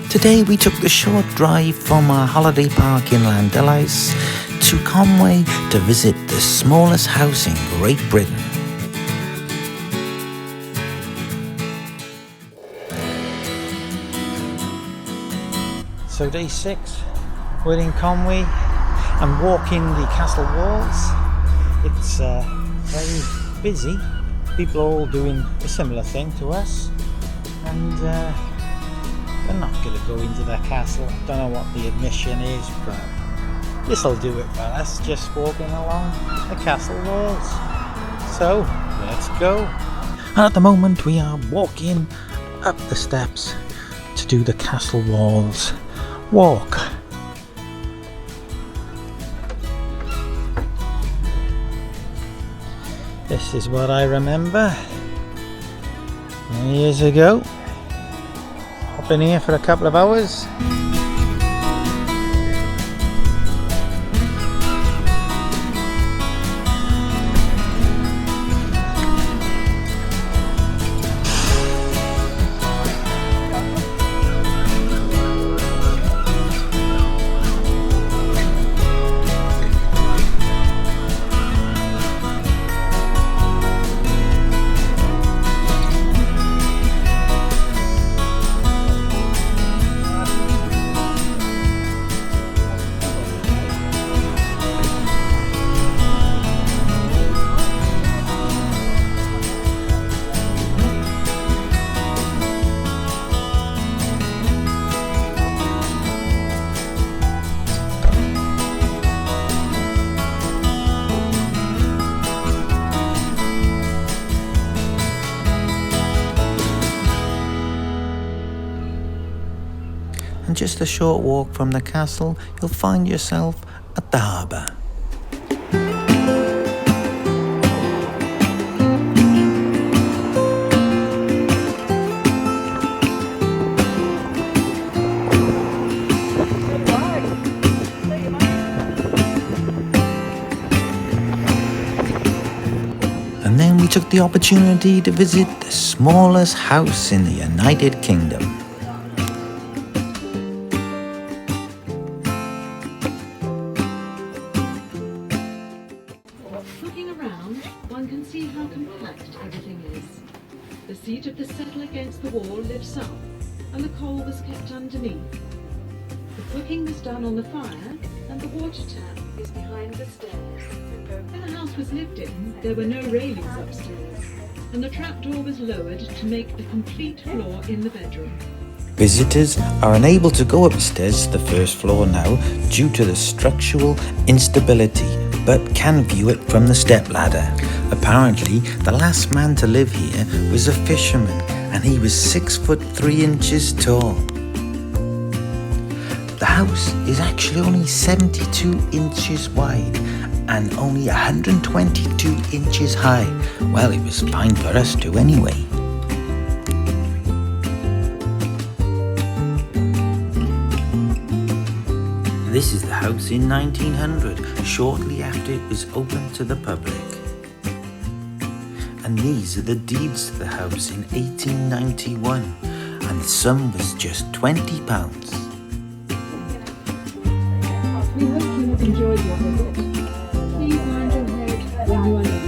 Today we took the short drive from our holiday park in Llanidloes to Conway to visit the smallest house in Great Britain. So day 6, we're in Conway and walking the castle walls. It's very busy, people are all doing a similar thing to us, and we're not going to go into the castle. Don't know what the admission is, but this'll do it for us, just walking along the castle walls. So let's go. And at the moment we are walking up the steps to do the castle walls walk. This is what I remember years ago. Been here for a couple of hours. And just a short walk from the castle, you'll find yourself at the harbour. And then we took the opportunity to visit the smallest house in the United Kingdom. Looking around, one can see how compact everything is. The seat of the settle against the wall lifts up, and the coal was kept underneath. The cooking was done on the fire, and the water tap is behind the stairs. When the house was lived in, there were no railings upstairs, and the trapdoor was lowered to make a complete floor in the bedroom. Visitors are unable to go upstairs to the first floor now due to the structural instability, but can view it from the stepladder. Apparently, the last man to live here was a fisherman, and he was 6'3" tall. The house is actually only 72 inches wide and only 122 inches high. Well, it was fine for us to anyway. This is the house in 1900, shortly after it was opened to the public. And these are the deeds to the house in 1891, and the sum was just £20. We hope you have enjoyed your visit. Please mind your head when you are leaving.